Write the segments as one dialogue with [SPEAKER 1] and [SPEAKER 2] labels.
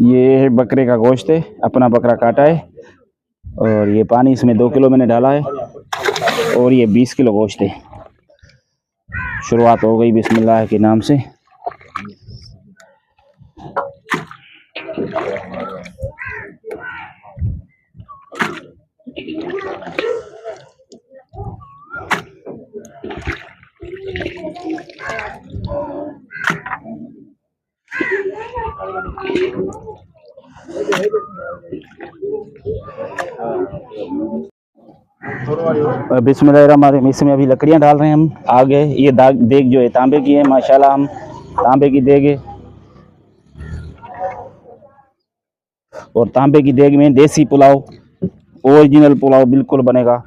[SPEAKER 1] ये बकरे का गोश्त है, अपना बकरा काटा है और ये पानी इसमें 2 किलो मैंने डाला है और ये 20 किलो गोश्त है। शुरुआत हो गई बिस्मिल्लाह के नाम से। बिस्मिल्लाहिर्रहमानिर्रहीम। इसमें अभी लकड़ियां डाल रहे हैं हम। आगे ये देग जो है तांबे की है, माशाल्लाह हम तांबे की देग है और तांबे की देग में देसी पुलाव, ओरिजिनल पुलाव बिल्कुल बनेगा।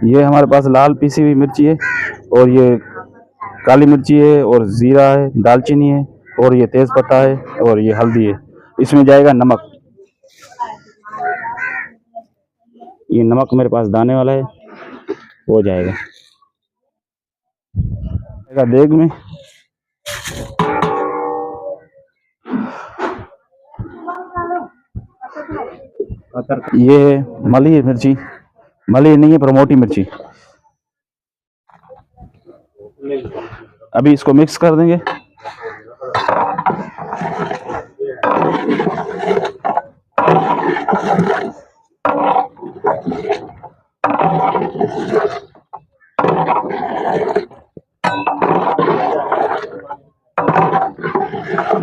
[SPEAKER 1] ये हमारे पास लाल पीसी हुई मिर्ची है और ये काली मिर्ची है और जीरा है, दालचीनी है और ये तेज पत्ता है और ये हल्दी है। इसमें जाएगा नमक। ये नमक मेरे पास दाने वाला है, वो जाएगा देग में। ये है मली मिर्ची, मली नहीं है पर मोटी मिर्ची। अभी इसको मिक्स कर देंगे।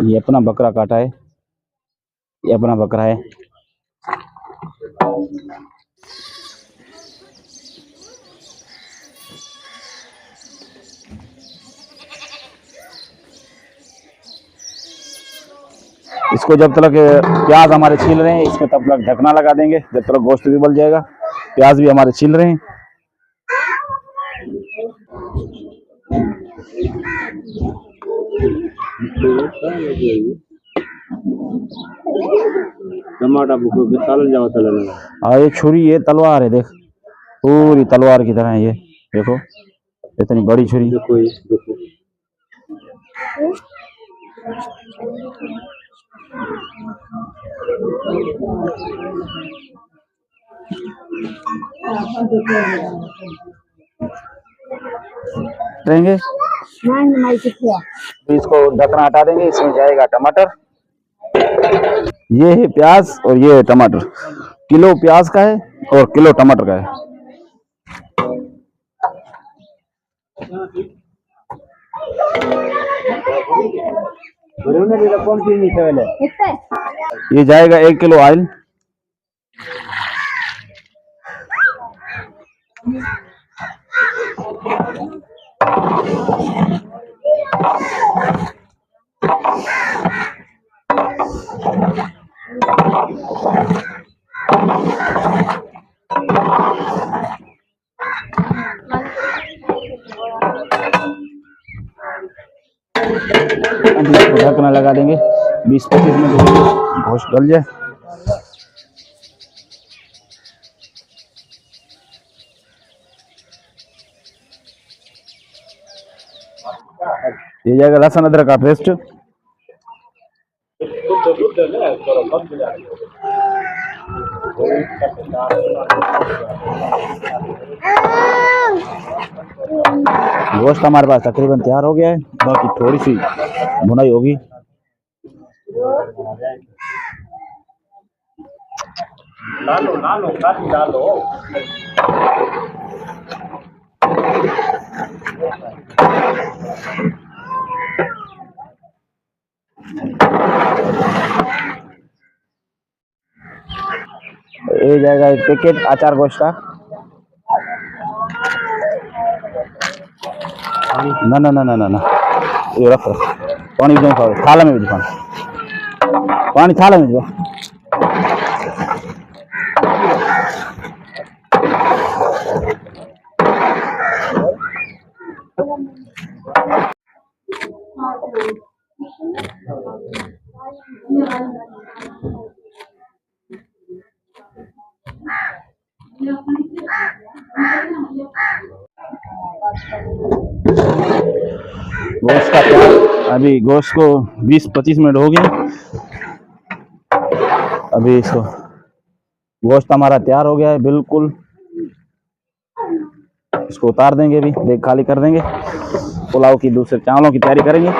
[SPEAKER 1] ये अपना बकरा काटा है, ये अपना बकरा है। इसको जब तक प्याज हमारे छील रहे हैं इसमें तब तक ढकना लगा देंगे, जब तक गोश्त भी उबल जाएगा। प्याज भी हमारे छील रहे हैं। हाँ ये छुरी, ये तलवार है, देख पूरी तलवार की तरह है ये। देखो इतनी बड़ी छुरी। देंगे इसको ढकना हटा देंगे। इसमें जाएगा टमाटर। ये है प्याज और ये है टमाटर। किलो प्याज का है और किलो टमाटर का है। ये जाएगा 1 किलो ऑयल। ढकना लगा देंगे 20-25 मिनट गोश्त गल जाए। ये जाएगा लहसुन अदरक का पेस्ट। गोश्त हमारे पास तकरीबन तैयार हो गया है, बाकी थोड़ी सी भुनाई होगी। ये जाएगा 1 पैकेट अचार गोश्त का। ना ना ना ना ना ना, ये रख पानी विझो थाल में विझ पानी थाल में विझो गोश्त का प्याज अभी गोश्त को 20-25 मिनट हो गए। अभी इसको गोश्त हमारा तैयार हो गया है बिल्कुल। इसको उतार देंगे, अभी देख खाली कर देंगे, पुलाव की दूसरे चावलों की तैयारी करेंगे।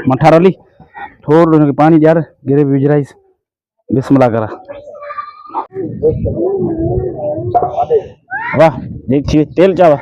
[SPEAKER 1] मठारोली थोड़ा पानी यार गिरे बीज राइस बिस्मिल्लाह करा वाह देखिए तेल चावा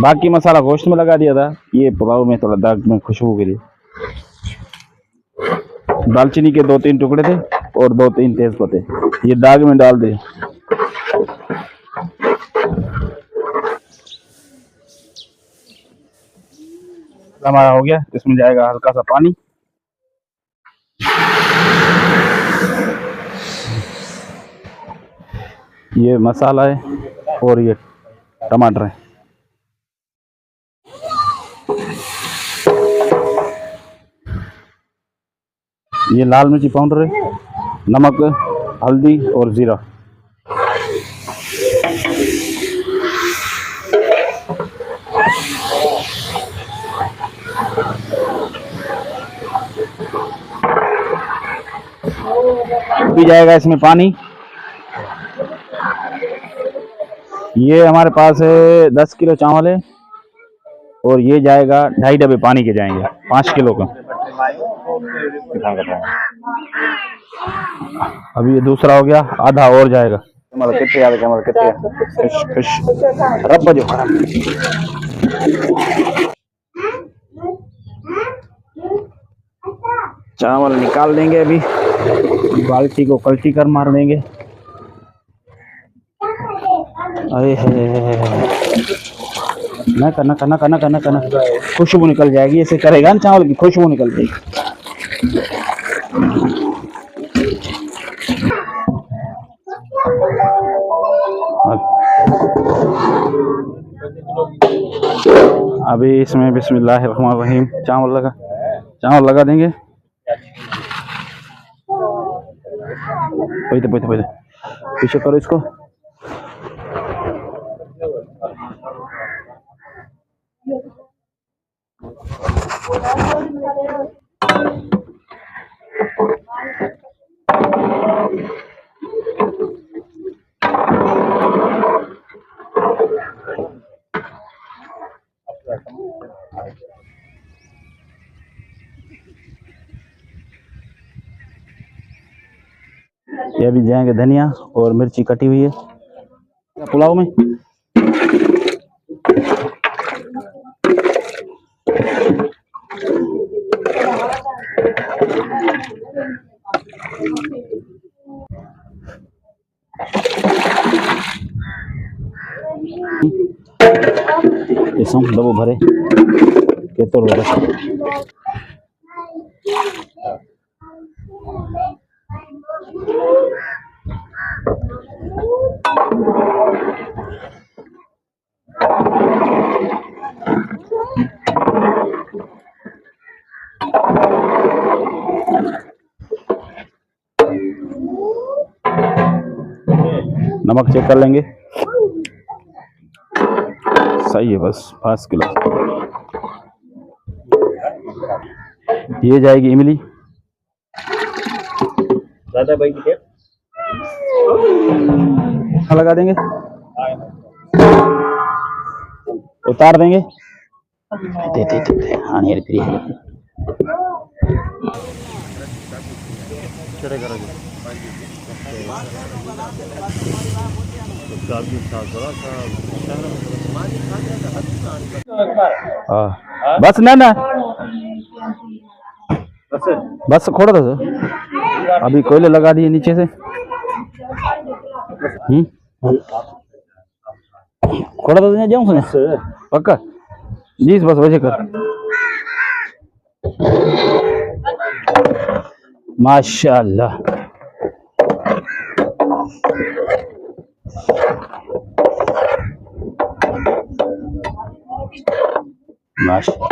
[SPEAKER 1] बाकी मसाला गोश्त में लगा दिया था, ये पुलाव में थोड़ा दाग में खुशबू के लिए। दालचीनी के 2-3 टुकड़े थे और 2-3 तेज पत्ते, ये दाग में डाल दे। हमारा हो गया, इसमें जाएगा हल्का सा पानी। ये मसाला है और ये टमाटर है। ये लाल मिर्ची पाउडर है, नमक, हल्दी और जीरा। भी जाएगा इसमें पानी। ये हमारे पास है 10 किलो चावल है और ये जाएगा 2.5 डब्बे पानी के जाएंगे 5 किलो का। अभी ये दूसरा हो गया, आधा और जाएगा। रब जो चावल निकाल देंगे, अभी बाल्टी को कल्टी कर मार देंगे। अरे ना करना करना करना करना करना खुशबू निकल जाएगी, ऐसे करेगा ना चावल की खुशबू निकल जाएगी। अभी इसमें बिस्मिल्लाहिर्रहमानिर्रहीम चावल लगा देंगे। पीछे करो इसको। ये भी जाएंगे धनिया और मिर्ची कटी हुई है पुलाव में। दबो भरे के तो नमक चेक कर लेंगे, सही है बस 5 किलो। ये जाएगी इमली,
[SPEAKER 2] दादा भाई की टेप
[SPEAKER 1] लगा देंगे, उतार देंगे। दे दे दे दे हाँ यार फ्री है।
[SPEAKER 2] चढ़े करो
[SPEAKER 1] हाँ बस ना ना बस खोड़ा था सर, अभी कोयले लगा दिए नीचे से। खोड़ा था जाऊँ सुने पक्का जी बस वजह कर। माशाअल्लाह माशा